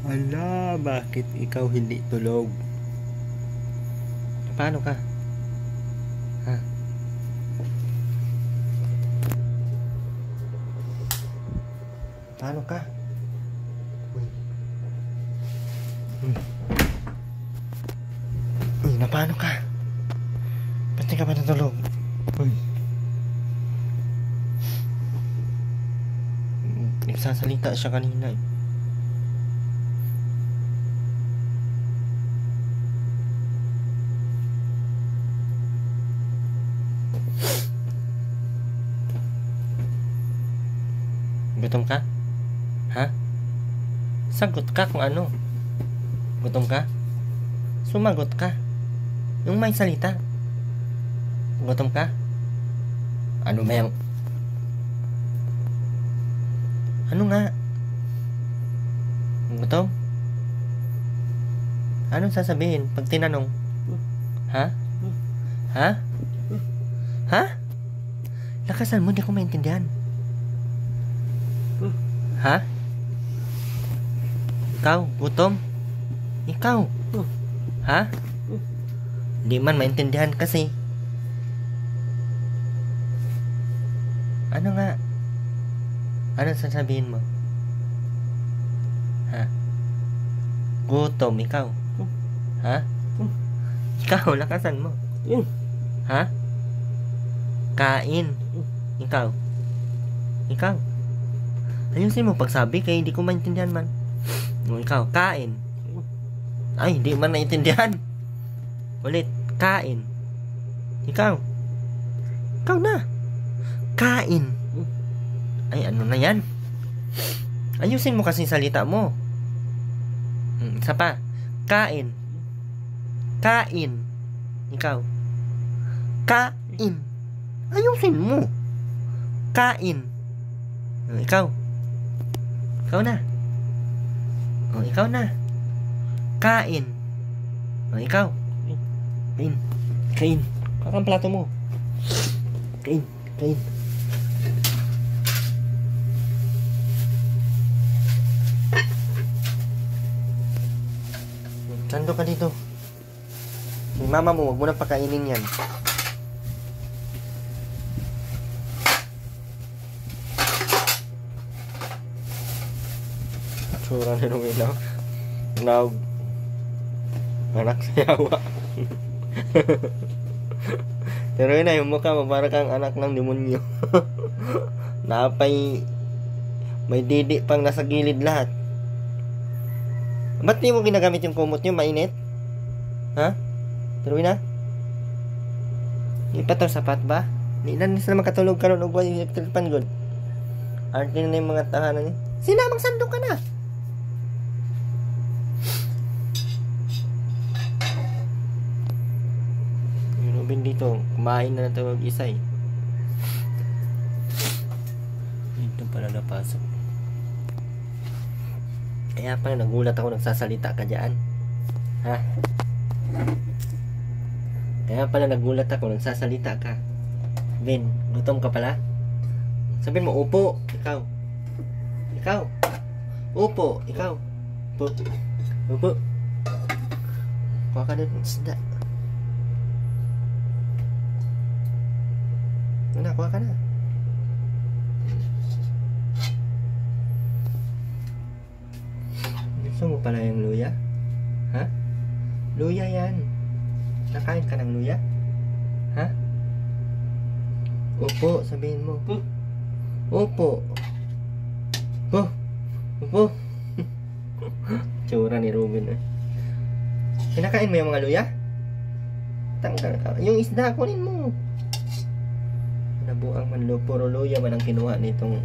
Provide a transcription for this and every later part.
Hala, bakit ikaw hindi tulog? Paano ka? Ha? Paano ka? Uy. Uy, na paano ka? Ba't di ka ba natulog? Uy. Nagsasalita siya kanina eh. Gutom ka? Ha? Sagot ka kung ano. Gutom ka? Sumagot ka. Yung may salita. Gutom ka? Ano ba yung... Ano nga? Gutom? Anong sasabihin pag tinanong? Ha? Ha? Ha? Lakasan mo, di ko maintindihan. Ha? Ikaw, gutom? Ikaw? Ha? Di man maintindihan kasi. Ano nga? Ano sasabihin mo? Ha? Gutom, ikaw? Ha? Ikaw, lakasan mo. Ha? Kain. Ikaw? Ikaw? Ayusin mo pagsabi kaya hindi ko maintindihan man. Ikaw, kain. Ay, hindi man naintindihan. Ulit, kain. Ikaw. Ikaw na. Kain. Ay, ano na yan? Ayusin mo kasi salita mo. Isa pa. Kain. Kain. Ikaw. Kain. Ayusin mo. Kain. Ikaw. Ikaw na. Ikaw na. Kain. Ikaw. Kain. Kain. Kakang plato mo. Kain. Kain. Sando ka dito. Si mama mo, huwag mo na pakainin yan. Tsura ni Romina. Anak sa yawa. Pero yun na, yung mukha mo para kang anak ng demonyo. Napay may didi pang nasa gilid lahat. Ba't di mo ginagamit yung kumot nyo? Mainit? Ha? Pero yun na? Di pa to sapat ba? Di na sila makatulog ka ron o yung electric pan good. Arte na yung mga tahanan niya. Sinamang sandok ka na. Dito, kumain na ito mag-isa eh. Dito pala napasok. Kaya pala nagulat ako nagsasalita ka dyan. Ha? Kaya pala nagulat ako nagsasalita ka. Ben, gutom ka pala? Sabihin mo, upo. Ikaw. Ikaw. Upo. Ikaw. Upo. Upo. Kuha ka doon. Isda. Kuha ka na. Gusto mo pala yung luya? Ha? Luya yan. Nakain ka ng luya? Ha? Upo, sabihin mo. Upo. Upo. Upo. Tsura ni Ruben eh. Kinakain mo yung mga luya? Tanggal ka. Yung isda, kunin mo. Nabuang manlo, puro luya man ang kinuha nitong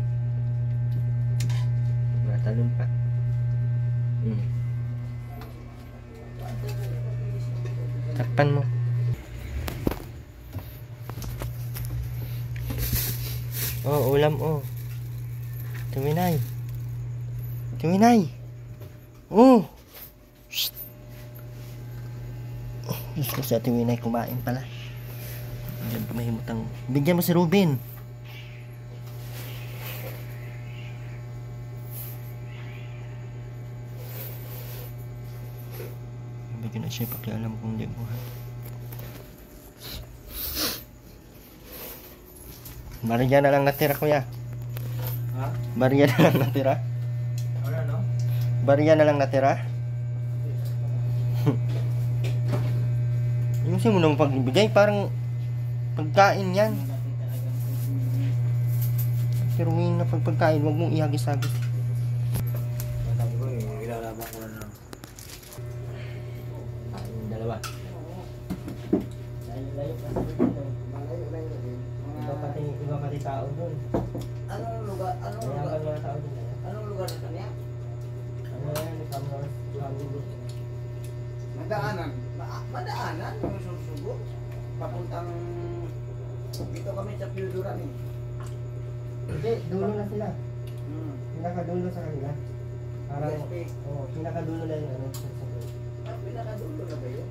matalon pa. Takpan mo. Oh, ulam oh. Tuminay. Tuminay. Oh. Shh. Diyos ko, si Ate Winay kumain pala. Diyan mahimutang. Bigyan mo si Ruben. Wala siya pakialam kung di buhat. Barya na lang natira, kuya. Ha? Barya na lang natira. Ano, no? Barya na lang natira. Yung siya mo nang pagbibigay, parang pagkain yan. Pero ngayon na pagkain, huwag mong ihagis-hagis. Sabi ko ilalaban ko na lang. Yung dalawa. Layo-layo kasi dun eh. Malayo-layo din. Iba pati tao dun. Anong lugar? Mayaman mga tao dun eh. Anong lugar na kanya? Ano yan, Kamnos, Kamnos. Madaanan. Madaanan yung susugo. Papuntang dito kami sa Piuduran eh. Hindi, dulo na sila. Hmm. Pinakadulo sa kanila. Parang, PSP. pinakadulo na yung ano. Pinakadulo na ba yun?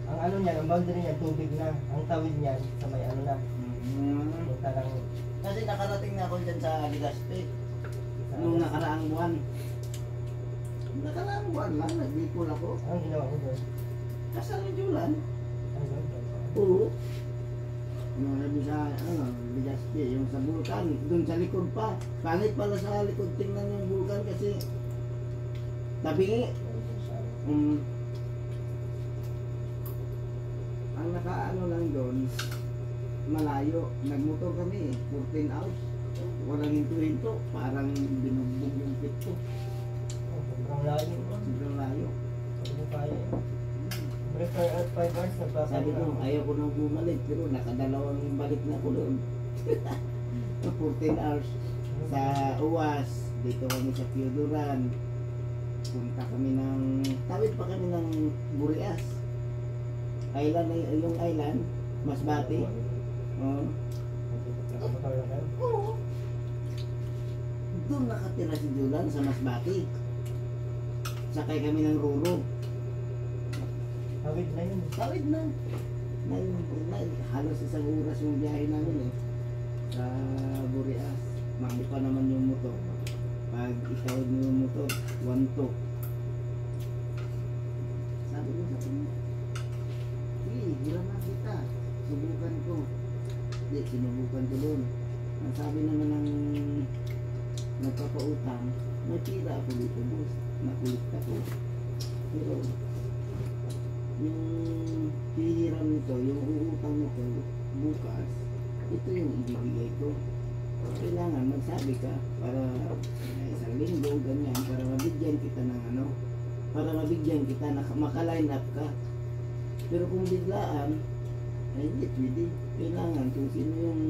Ang ano niyan, ang boundary niyan, tubig na. Ang tawid niyan, sa may ano na. Punta lang. Kasi nakarating na ako dyan sa Legazpi. Nung nakaraang buwan. Nakaraang buwan lang, nagbipol ako. Anong ginawa ko doon? Kasal ni Julan. Ano doon? Oo. Yung sabi sa Legazpi, yung sa bulkan, dun sa likod pa. Pangit pala sa likod tingnan yung bulkan kasi tabingi. Ang nakaano lang doon, malayo. Nagmotor kami, 14 hours. Walang hinto-hinto, parang binugbog yung pit ko. Sobrang layo. Sobrang layo. Sabi ko kaya eh. Break 5 hours, nagpapalit. Sabi ko, ayaw ko nang bumalik, pero nakadalawang balik na ako doon. 14 hours sa UAS, dito kami sa Piuduran. Punta kami ng, tawid pa kami ng Burias. Island, yung island, Masbate. Oh. Nakamotor lang kayo? Oo. Doon nakatira si Julan sa Masbate. Sakay kami ng Ruro. Tawid na yun. Tawid na. Halos isang oras yung biyahe namin eh. Sa Burias. Mami pa naman yung motor. Pag itawid mo yung motor, 1-2. Sabi ko sa kanya, sige, hiram na kita. Subukan ko. Hindi, sinubukan ko doon. Ang sabi naman ng nagpapautang, may pira ako dito, boss. Nakulit ako. Pero, yung hihiram nito, yung uutang nito, bukas, ito yung ibibigay ko. Kailangan magsabi ka para isang linggo, ganyan, para mabigyan kita ng ano, para mabigyan kita na maka-line up ka. Pero kung biglaan, ay hindi pwede. Kailangan kung sino yung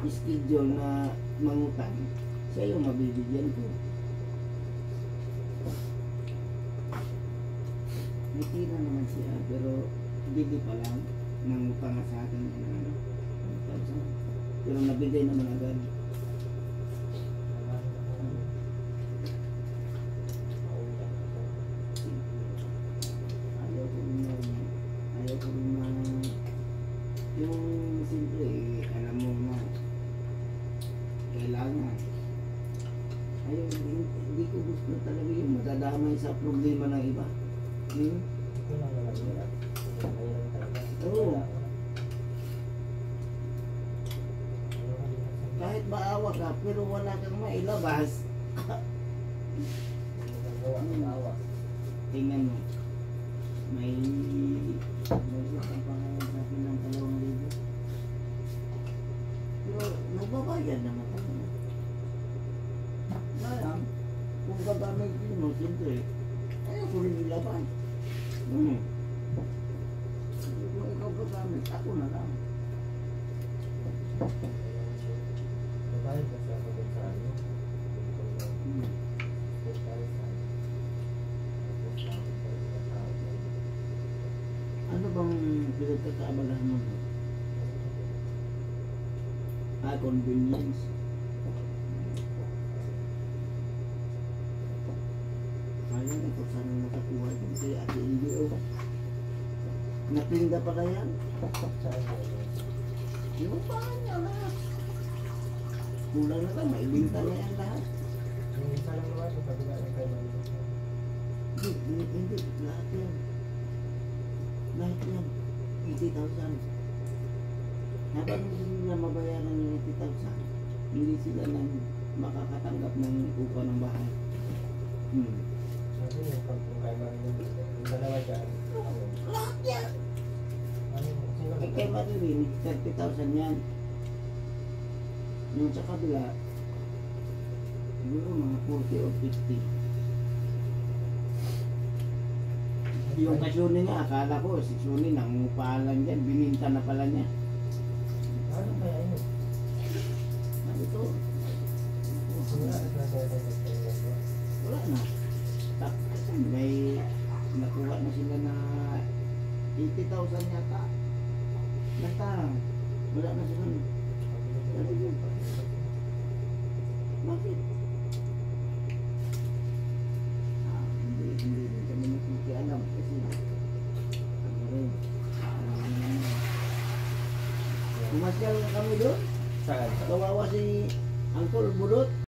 schedule na mangutang, siya yung mabibigyan ko. May tira naman siya, pero bigay pa lang nangutang sa akin ng ano, 1,000. Pero nabigay naman agad. Ayaw ko rin na yung simple alam mo na kailangan. Ayaw, hindi ko gusto talaga yung madadamay sa problema ng iba. Ito lang naman yun. Mayroon talaga. Oo. Kahit maawa ka, pero wala kang mailabas. Nagawa ko maawa. Tingnan mo. May utang pa ngayon sa akin ng 2,000. Pero nagbabayad naman ako. Ngayon, kung gagamit mo, siyempre, ayaw ko rin ilabas. Kung ikaw gagamit, ako na lang. Babayad na siya pagod sa ano. Ano bang pinagkakaabalahan mo? Convenience. Sayang ito sana nakakuha din kay Ate Ilio. Napinda pa yan? Yung pa niya lahat. Kulang na lang, maibinta na yan lahat. Yung isa lang naman, yung kabila ng kay Mando. Hindi, lahat yan. Lahat yan, 80,000. Habang hindi nila mabayaran yung 80,000, hindi sila nang makakatanggap ng upa ng bahay. Sabi yung pagkukaiba yung dalawa dyan. Lahat yan! Sino Kay Marilyn, 30,000 yan. Yung sa kabila, siguro mga 40 or 50. Yung kasyuni nga, akala ko si Suni nangupalan dyan, bininta na pala niya. Ano kaya yun? Sabi ko, Wala na tayo. wala na. May nakuha na sila na 80,000 yata. Basta, wala na sila. Sabi ko, bakit? Hindi kami nakikialam kasi ano rin, pumasyal kami doon. Saan? Kawawa si Uncle Budot.